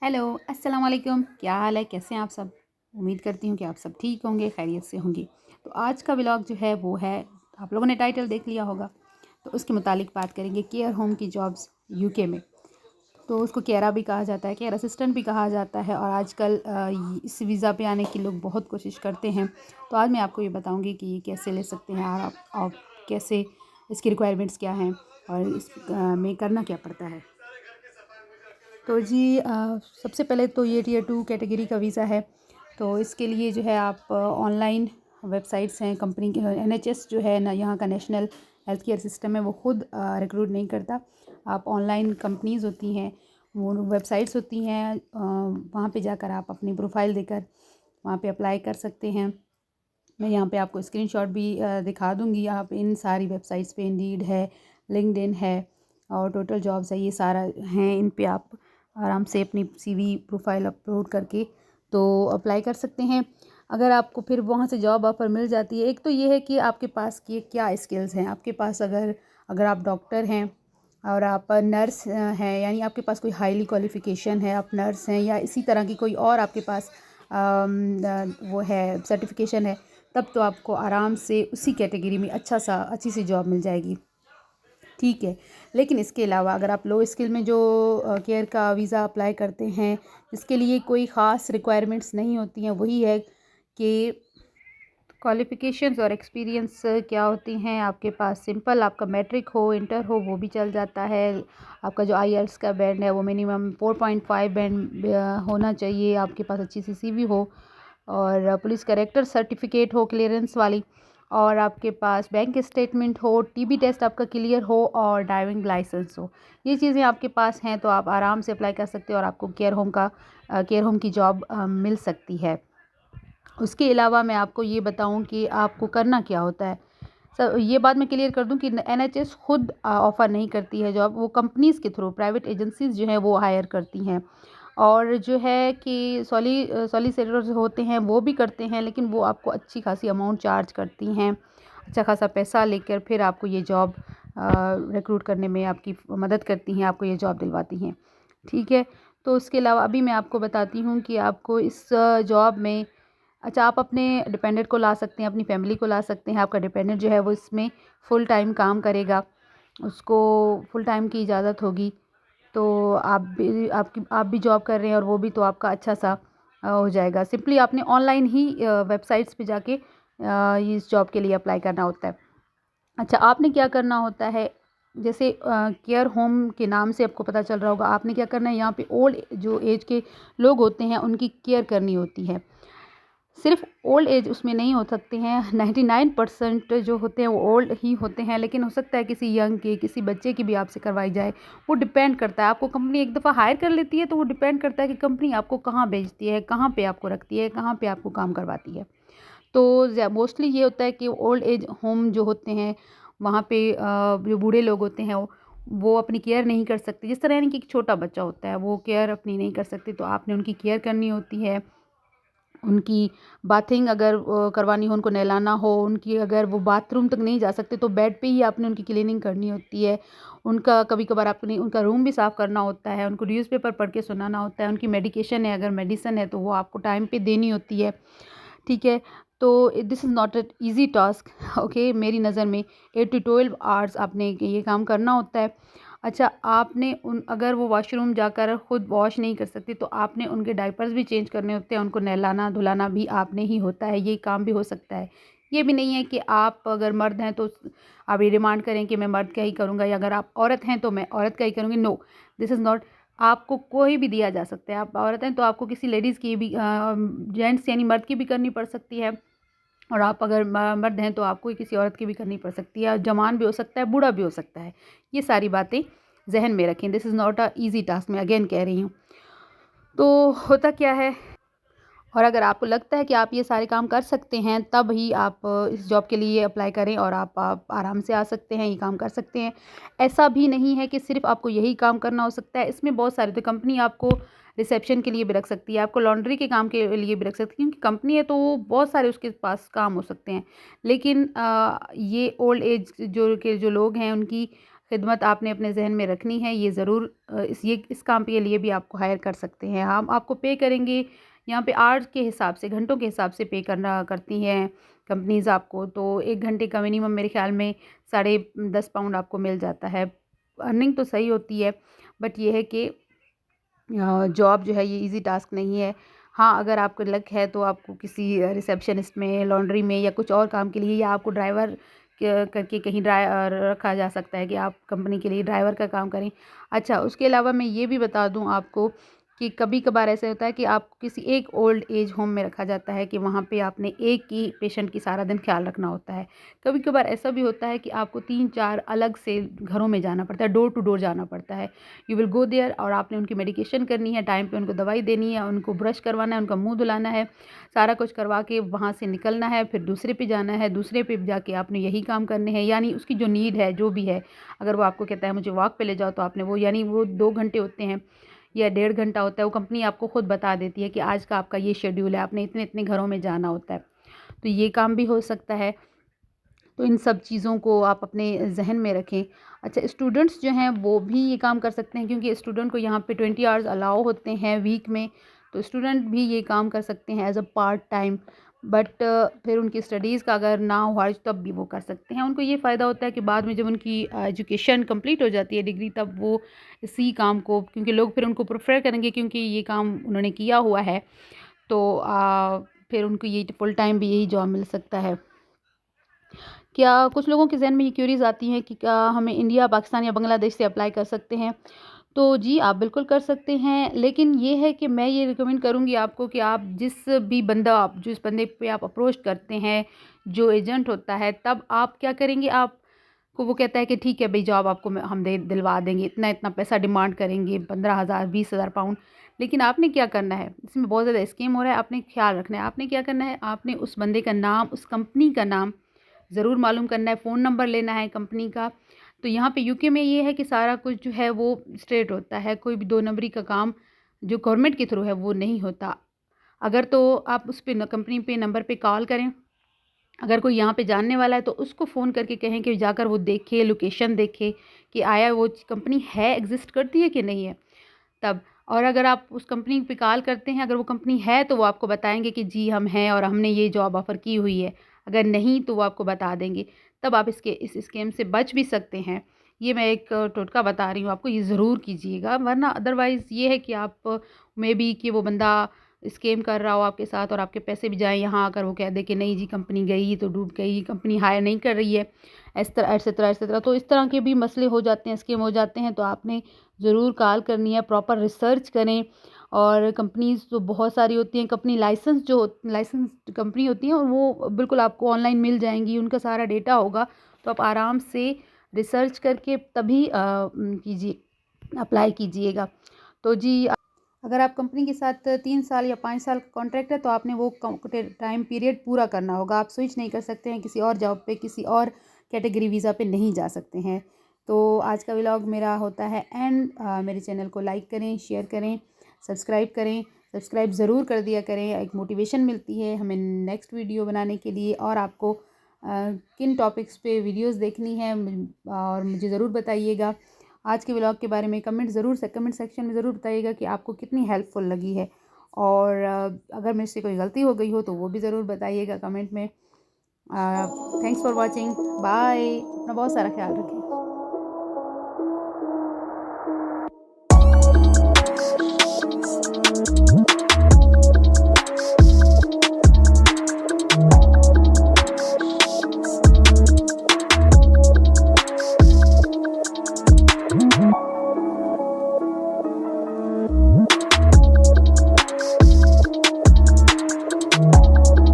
Hello, अस्सलाम वालेकुम। क्या हाल है? कैसे हैं आप सब? उम्मीद करती हूँ कि आप सब ठीक होंगे, खैरियत से होंगे। तो आज का व्लॉग जो है वो है, आप लोगों ने टाइटल देख लिया होगा, तो उसके मुतालिक बात करेंगे केयर होम की जॉब्स यूके में। तो उसको केयरा भी कहा जाता है, केयर असिस्टेंट भी कहा जाता है, और आजकल इस वीज़ा पे आने की लोग बहुत कोशिश करते हैं। तो आज मैं आपको ये बताऊँगी कि ये कैसे ले सकते हैं, और आप कैसे, इसकी रिक्वायरमेंट्स क्या हैं, और इस में करना क्या पड़ता है। तो जी सबसे पहले तो ये टियर 2 कैटेगरी का वीज़ा है। तो इसके लिए जो है आप ऑनलाइन वेबसाइट्स हैं, कंपनी के एनएचएस जो है ना, यहाँ का नेशनल हेल्थ केयर सिस्टम है, वो खुद रिक्रूट नहीं करता। आप ऑनलाइन कंपनीज़ होती हैं, वो वेबसाइट्स होती हैं, वहाँ पे जाकर आप अपनी प्रोफाइल देकर वहाँ पे अप्लाई कर सकते हैं। मैं यहाँ पे आपको स्क्रीनशॉट भी दिखा दूँगी। आप इन सारी वेबसाइट्स पे इंडीड है, लिंक्डइन है, और टोटल जॉब्स है, ये सारा हैं। इन पे आप आराम से अपनी सीवी प्रोफाइल अपलोड करके तो अप्लाई कर सकते हैं। अगर आपको फिर वहाँ से जॉब ऑफ़र मिल जाती है, एक तो ये है कि आपके पास की क्या स्किल्स हैं। आपके पास अगर अगर आप डॉक्टर हैं और आप नर्स हैं, यानी आपके पास कोई हाईली क्वालिफ़िकेशन है, आप नर्स हैं, या इसी तरह की कोई और आपके पास वो है, सर्टिफिकेशन है, तब तो आपको आराम से उसी कैटेगरी में अच्छी सी जॉब मिल जाएगी। ठीक है। लेकिन इसके अलावा अगर आप लो स्किल में जो केयर का वीज़ा अप्लाई करते हैं, इसके लिए कोई ख़ास रिक्वायरमेंट्स नहीं होती हैं, वही है कि क्वालिफ़िकेशंस और एक्सपीरियंस क्या होती हैं। आपके पास सिंपल आपका मैट्रिक हो, इंटर हो, वो भी चल जाता है। आपका जो आईएलटीएस का बैंड है वो मिनिमम 4.5 बैंड होना चाहिए। आपके पास अच्छी सी सीवी हो, और पुलिस कैरेक्टर सर्टिफिकेट हो क्लियरेंस वाली, और आपके पास बैंक स्टेटमेंट हो, टीबी टेस्ट आपका क्लियर हो, और ड्राइविंग लाइसेंस हो। ये चीज़ें आपके पास हैं तो आप आराम से अप्लाई कर सकते हो, और आपको केयर होम की जॉब मिल सकती है। उसके अलावा मैं आपको ये बताऊं कि आपको करना क्या होता है। सर, ये बात मैं क्लियर कर दूं कि एनएचएस खुद ऑफ़र नहीं करती है जॉब, वो कंपनीज़ के थ्रू प्राइवेट एजेंसीज़ जो हैं वो हायर करती हैं। और जो है कि सॉलिसिटर्स होते हैं वो भी करते हैं, लेकिन वो आपको अच्छी खासी अमाउंट चार्ज करती हैं, अच्छा खासा पैसा लेकर फिर आपको ये जॉब रिक्रूट करने में आपकी मदद करती हैं, आपको ये जॉब दिलवाती हैं। ठीक है। तो उसके अलावा अभी मैं आपको बताती हूँ कि आपको इस जॉब में, अच्छा, आप अपने डिपेंडेंट को ला सकते हैं, अपनी फैमिली को ला सकते हैं। आपका डिपेंडेंट जो है वो इसमें फुल टाइम काम करेगा, उसको फुल टाइम की इजाज़त होगी। तो आप भी जॉब कर रहे हैं और वो भी, तो आपका अच्छा सा हो जाएगा। सिंपली आपने ऑनलाइन ही वेबसाइट्स पे जाके इस जॉब के लिए अप्लाई करना होता है। अच्छा, आपने क्या करना होता है, जैसे केयर होम के नाम से आपको पता चल रहा होगा, आपने क्या करना है, यहाँ पे ओल्ड जो एज के लोग होते हैं उनकी केयर करनी होती है। सिर्फ ओल्ड एज उसमें नहीं हो सकते हैं, 99% जो होते हैं वो ओल्ड ही होते हैं, लेकिन हो सकता है किसी यंग की, किसी बच्चे की भी आपसे करवाई जाए। वो डिपेंड करता है, आपको कंपनी एक दफ़ा हायर कर लेती है तो वो डिपेंड करता है कि कंपनी आपको कहाँ भेजती है, कहाँ पे आपको रखती है, कहाँ पे आपको काम करवाती है। तो मोस्टली ये होता है कि ओल्ड एज होम जो होते हैं, वहाँ पे जो बूढ़े लोग होते हैं वो अपनी केयर नहीं कर सकते। जिस तरह यानी कि एक छोटा बच्चा होता है, वो केयर अपनी नहीं कर सकते, तो आपने उनकी केयर करनी होती है। उनकी बाथिंग अगर करवानी हो, उनको नहलाना हो, उनकी अगर वो बाथरूम तक नहीं जा सकते तो बेड पे ही आपने उनकी क्लीनिंग करनी होती है। उनका कभी-कभार आपने उनका रूम भी साफ़ करना होता है, उनको न्यूज़पेपर पढ़ के सुनाना होता है, उनकी मेडिकेशन है, अगर मेडिसिन है तो वो आपको टाइम पे देनी होती है। ठीक है? तो this is not an easy task. Okay, मेरी नज़र में 8 टू 12 आवर्स आपने ये काम करना होता है। अच्छा, आपने उन अगर वो वॉशरूम जाकर खुद वॉश नहीं कर सकते तो आपने उनके डायपर्स भी चेंज करने होते हैं, उनको नहलाना-धुलाना भी आपने ही होता है, ये काम भी हो सकता है। ये भी नहीं है कि आप अगर मर्द हैं तो आप ये डिमांड करें कि मैं मर्द का ही करूँगा, या अगर आप औरत हैं तो मैं औरत का ही करूँगी। No, this is not. आपको कोई भी दिया जा सकता है। आप औरत हैं तो आपको किसी लेडीज़ की भी जेंट्स यानी मर्द की भी करनी पड़ सकती है, और आप अगर मर्द हैं तो आपको किसी औरत की भी करनी पड़ सकती है। जवान भी हो सकता है, बूढ़ा भी हो सकता है। ये सारी बातें ज़हन में रखें। This is not a easy task, मैं अगेन कह रही हूँ। तो होता क्या है, और अगर आपको लगता है कि आप ये सारे काम कर सकते हैं, तब ही आप इस जॉब के लिए अप्लाई करें, और आप आराम से आ सकते हैं, ये काम कर सकते हैं। ऐसा भी नहीं है कि सिर्फ़ आपको यही काम करना हो सकता है, इसमें बहुत सारे, तो कंपनी आपको रिसेप्शन के लिए भी रख सकती है, आपको लॉन्ड्री के काम के लिए भी रख सकती है, क्योंकि कंपनी है तो वो बहुत सारे उसके पास काम हो सकते हैं। लेकिन ये ओल्ड एज जो लोग हैं उनकी खिदमत आपने अपने जहन में रखनी है। ये ज़रूर इस काम के लिए भी आपको हायर कर सकते हैं। हम आपको पे करेंगे यहाँ पे आवर्स के हिसाब से, घंटों के हिसाब से पे करना करती हैं कंपनीज़ आपको। तो 1 घंटे का मिनिमम मेरे ख़्याल में £10.5 आपको मिल जाता है। अर्निंग तो सही होती है, बट ये है कि जॉब जो है ये ईज़ी टास्क नहीं है। हाँ, अगर आपको लक है तो आपको किसी रिसेप्शनिस्ट में, लॉन्ड्री में या कुछ और काम के लिए, या आपको ड्राइवर करके कहीं रखा जा सकता है कि आप कंपनी के लिए ड्राइवर का काम करें। अच्छा, उसके अलावा मैं ये भी बता दूं आपको कि कभी-कभार ऐसा होता है कि आपको किसी एक ओल्ड एज होम में रखा जाता है कि वहाँ पे आपने एक ही पेशेंट की सारा दिन ख्याल रखना होता है। कभी-कभार ऐसा भी होता है कि आपको 3-4 अलग से घरों में जाना पड़ता है, डोर टू डोर जाना पड़ता है। यू विल गो देयर और आपने उनकी मेडिकेशन करनी है, टाइम पे उनको दवाई देनी है, उनको ब्रश करवाना है, उनका मुँह धुलाना है, सारा कुछ करवा के वहाँ से निकलना है, फिर दूसरे पे जाना है, दूसरे पे जाके आपने यही काम करने हैं। यानी उसकी जो नीड है, जो भी है, अगर वो आपको कहता है मुझे वॉक पे ले जाओ, तो आपने वो, यानी वो 2 घंटे होते हैं या 1.5 घंटा होता है, वो कंपनी आपको खुद बता देती है कि आज का आपका ये शेड्यूल है, आपने इतने-इतने घरों में जाना होता है। तो ये काम भी हो सकता है। तो इन सब चीज़ों को आप अपने ज़हन में रखें। अच्छा, स्टूडेंट्स जो हैं वो भी ये काम कर सकते हैं, क्योंकि स्टूडेंट को यहाँ पे 20 आवर्स अलाउ होते हैं वीक में। तो स्टूडेंट भी ये काम कर सकते हैं as a part time. But फिर उनकी स्टडीज़ का अगर ना हो तब भी वो कर सकते हैं। उनको ये फ़ायदा होता है कि बाद में जब उनकी एजुकेशन कंप्लीट हो जाती है, डिग्री, तब वो इसी काम को, क्योंकि लोग फिर उनको प्रेफ़र करेंगे क्योंकि ये काम उन्होंने किया हुआ है, तो फिर उनको ये फुल टाइम भी यही जॉब मिल सकता है। क्या कुछ लोगों के ज़हन में ये क्यूरीज़ आती हैं कि क्या हमें इंडिया, पाकिस्तान या बांग्लादेश से अप्लाई कर सकते हैं? तो जी, आप बिल्कुल कर सकते हैं, लेकिन ये है कि मैं ये रिकमेंड करूँगी आपको कि आप जिस बंदे पे आप अप्रोच करते हैं, जो एजेंट होता है, तब आप क्या करेंगे, आपको वो कहता है कि ठीक है भई, जॉब आपको हम दे दिलवा देंगे, इतना-इतना पैसा डिमांड करेंगे, 15,000 20,000 पाउंड। लेकिन आपने क्या करना है, इसमें बहुत ज़्यादा स्कैम हो रहा है, आपने ख़्याल रखना है। आपने क्या करना है, आपने उस बंदे का नाम, उस कंपनी का नाम ज़रूर मालूम करना है, फ़ोन नंबर लेना है कंपनी का। तो यहाँ पे यूके में ये है कि सारा कुछ जो है वो स्ट्रेट होता है, कोई भी 2 नंबरी का काम जो गवर्नमेंट के थ्रू है वो नहीं होता। अगर तो आप उस पे कंपनी पे नंबर पे कॉल करें, अगर कोई यहाँ पे जानने वाला है तो उसको फ़ोन करके कहें कि जाकर वो देखे, लोकेशन देखे कि आया वो कंपनी है, एग्ज़िस्ट करती है कि नहीं है, तब। और अगर आप उस कंपनी पे कॉल करते हैं, अगर वो कंपनी है तो वो आपको बताएँगे कि जी हम हैं और हमने ये जॉब ऑफ़र की हुई है। अगर नहीं तो वो आपको बता देंगे। तब आप इस स्कैम से बच भी सकते हैं। ये मैं एक टोटका बता रही हूँ आपको, ये ज़रूर कीजिएगा, वरना अदरवाइज़ ये है कि आप मे बी कि वो बंदा स्कैम कर रहा हो आपके साथ और आपके पैसे भी जाएँ, यहाँ आकर वो कह दे कि नहीं जी कंपनी गई तो डूब गई, कंपनी हायर नहीं कर रही है, इस तरह एटसेट्रा एटसेट्रा। तो इस तरह के भी मसले हो जाते हैं, स्कैम हो जाते हैं। तो आपने ज़रूर कॉल करनी है, प्रॉपर रिसर्च करें। और कंपनीज़ तो बहुत सारी होती हैं, कंपनी लाइसेंस्ड कंपनी होती हैं और वो बिल्कुल आपको ऑनलाइन मिल जाएँगी, उनका सारा डेटा होगा। तो आप आराम से रिसर्च करके तभी अप्लाई कीजिएगा। तो जी, अगर आप कंपनी के साथ 3 साल या 5 साल का कॉन्ट्रैक्ट है तो आपने वो टाइम पीरियड पूरा करना होगा। आप स्विच नहीं कर सकते हैं किसी और जॉब पे, किसी और कैटेगरी वीज़ा पे नहीं जा सकते हैं। तो आज का व्लॉग मेरा होता है एंड। मेरे चैनल को लाइक करें, शेयर करें, सब्सक्राइब करें। सब्सक्राइब ज़रूर कर दिया करें, एक मोटिवेशन मिलती है हमें नेक्स्ट वीडियो बनाने के लिए। और आपको किन टॉपिक्स पे वीडियोस देखनी है और मुझे ज़रूर बताइएगा। आज के व्लॉग के बारे में कमेंट सेक्शन में ज़रूर बताइएगा कि आपको कितनी हेल्पफुल लगी है। और अगर मेरे से कोई गलती हो गई हो तो वो भी ज़रूर बताइएगा कमेंट में। Thanks for watching, bye. अपना बहुत सारा ख्याल रखें।